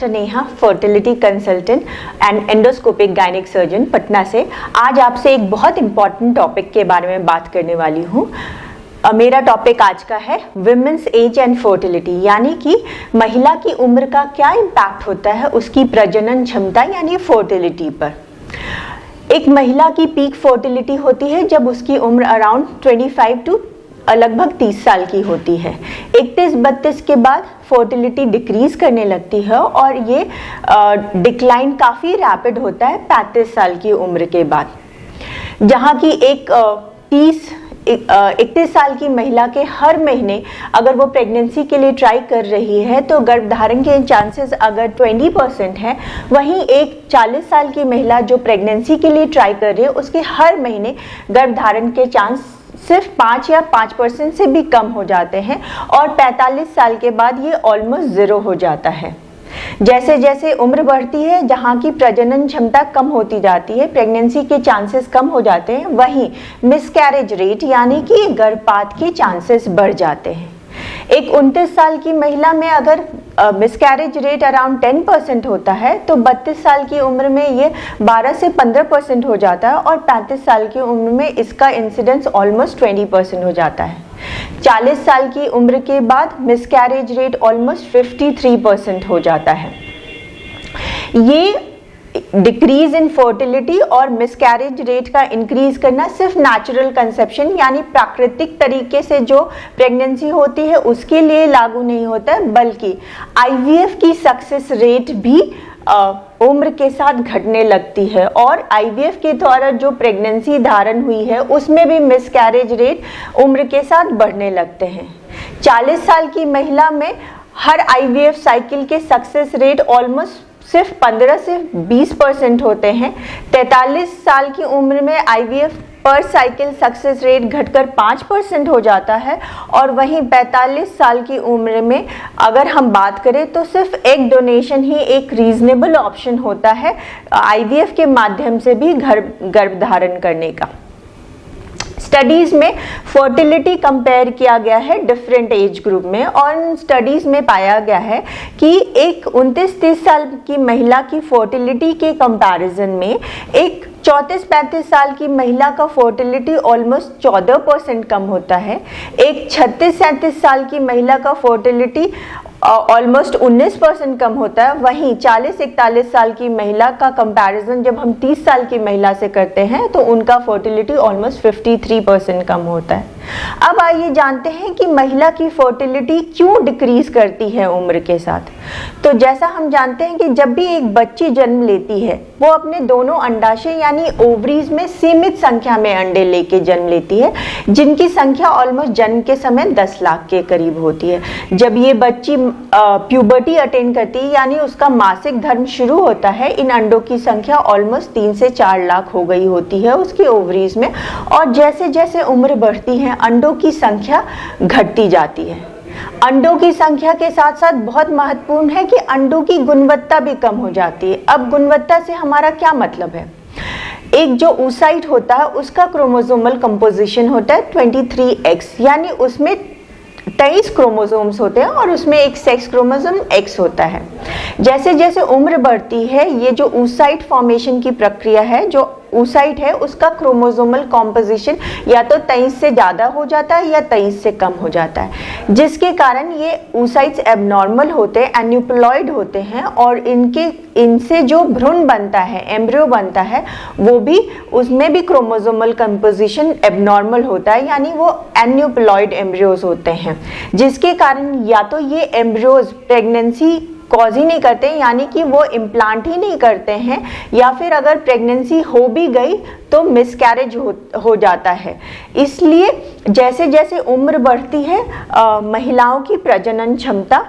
Doctor Neha, fertility consultant and endoscopic gynaec surgeon Patna से। आज आपसे एक बहुत इंपॉर्टेंट टॉपिक के बारे में बात करने वाली हूँ। मेरा टॉपिक आज का है विमेंस एज एंड फर्टिलिटी, यानी कि महिला की उम्र का क्या इम्पैक्ट होता है उसकी प्रजनन क्षमता यानी फर्टिलिटी पर। एक महिला की पीक फर्टिलिटी होती है जब उसकी उम्र अराउंड 25 टू लगभग 30 साल की होती है। 31-32 के बाद फर्टिलिटी डिक्रीज करने लगती है और ये डिक्लाइन काफ़ी रैपिड होता है 35 साल की उम्र के बाद, जहाँ की एक 31 साल की महिला के हर महीने अगर वो प्रेगनेंसी के लिए ट्राई कर रही है तो गर्भधारण के चांसेस अगर 20% है, वहीं एक 40 साल की महिला जो प्रेगनेंसी के लिए ट्राई कर रही है उसके हर महीने गर्भधारण के चांस सिर्फ 5 या 5% से भी कम हो जाते हैं और 45 साल के बाद ये ऑलमोस्ट ज़ीरो हो जाता है। जैसे जैसे उम्र बढ़ती है, जहाँ की प्रजनन क्षमता कम होती जाती है, प्रेगनेंसी के चांसेस कम हो जाते हैं, वहीं मिसकैरेज रेट यानी कि गर्भपात के चांसेस बढ़ जाते हैं। एक 29 साल की महिला में अगर मिसकैरेज रेट अराउंड 10% होता है तो 32 साल की उम्र में ये 12 से 15% हो जाता है और 35 साल की उम्र में इसका इंसिडेंस ऑलमोस्ट 20% हो जाता है। 40 साल की उम्र के बाद मिसकैरेज रेट ऑलमोस्ट 53% हो जाता है। ये डिक्रीज इन फर्टिलिटी और मिसकैरेज रेट का इंक्रीज करना सिर्फ नेचुरल कंसेप्शन यानी प्राकृतिक तरीके से जो प्रेगनेंसी होती है उसके लिए लागू नहीं होता है, बल्कि आईवीएफ की सक्सेस रेट भी उम्र के साथ घटने लगती है और आईवीएफ के द्वारा जो प्रेगनेंसी धारण हुई है उसमें भी मिसकैरेज रेट उम्र के साथ बढ़ने लगते हैं। 40 साल की महिला में हर आईवीएफ साइकिल के सक्सेस रेट ऑलमोस्ट सिर्फ 15 से 20% होते हैं। 43 साल की उम्र में आईवीएफ पर साइकिल सक्सेस रेट घटकर 5% हो जाता है और वहीं 45 साल की उम्र में अगर हम बात करें तो सिर्फ एग डोनेशन ही एक रीजनेबल ऑप्शन होता है आईवीएफ के माध्यम से भी गर्भधारण करने का। स्टडीज़ में फर्टिलिटी कंपेयर किया गया है डिफरेंट एज ग्रुप में और इन स्टडीज़ में पाया गया है कि एक 29-30 साल की महिला की फर्टिलिटी के कंपैरिजन में एक 34-35 साल की महिला का फर्टिलिटी ऑलमोस्ट 14% कम होता है। एक 36-37 साल की महिला का फर्टिलिटी ऑलमोस्ट 19% कम होता है। वहीं 40-41 साल की महिला का कंपैरिजन जब हम 30 साल की महिला से करते हैं तो उनका फर्टिलिटी ऑलमोस्ट 53% कम होता है। अब आइए जानते हैं कि महिला की फर्टिलिटी क्यों डिक्रीज करती है उम्र के साथ। तो जैसा हम जानते हैं कि जब भी एक बच्ची जन्म लेती है वो अपने दोनों अंडाशय यानी ओवरीज में सीमित संख्या में अंडे लेके जन्म लेती है, जिनकी संख्या ऑलमोस्ट जन्म के समय 10 लाख के करीब होती है। जब ये बच्ची प्यूबर्टी अटेन करती है यानी उसका मासिक धर्म शुरू होता है, इन अंडों की संख्या ऑलमोस्ट 3 से 4 लाख हो गई होती है उसके ओवरीज में और जैसे जैसे उम्र बढ़ती है अंडों की संख्या घटती जाती है। अंडों की संख्या के साथ साथ बहुत महत्वपूर्ण है कि अंडों की गुणवत्ता भी कम हो जाती है। अब गुणवत्ता से हमारा क्या मतलब है? एक जो oocyte होता है उसका क्रोमोसोमल कंपोजिशन होता है 23X, यानी उसमें 23 क्रोमोसोम्स होते हैं और उसमें एक सेक्स क्रोमोसोम X होता है। जैसे जैसे उम्र बढ़ती है ये जो oocyte फॉर्मेशन की प्रक्रिया है, जो oocyte है उसका क्रोमोसोमल कॉम्पोजिशन या तो 23 से ज़्यादा हो जाता है या 23 से कम हो जाता है, जिसके कारण ये oocytes एबनॉर्मल होते हैं, एन्यूप्लॉइड होते हैं और इनसे जो भ्रूण बनता है, एम्ब्रियो बनता है, वो भी उसमें भी क्रोमोसोमल कंपोजिशन एबनॉर्मल होता है, यानी वो एन्यूप्लॉइड एम्ब्रियोज होते हैं, जिसके कारण या तो ये एम्ब्रियोज प्रेगनेंसी कॉज ही नहीं करते यानी कि वो इम्प्लांट ही नहीं करते हैं, या फिर अगर प्रेगनेंसी हो भी गई तो मिसकैरेज हो जाता है। इसलिए जैसे जैसे उम्र बढ़ती है महिलाओं की प्रजनन क्षमता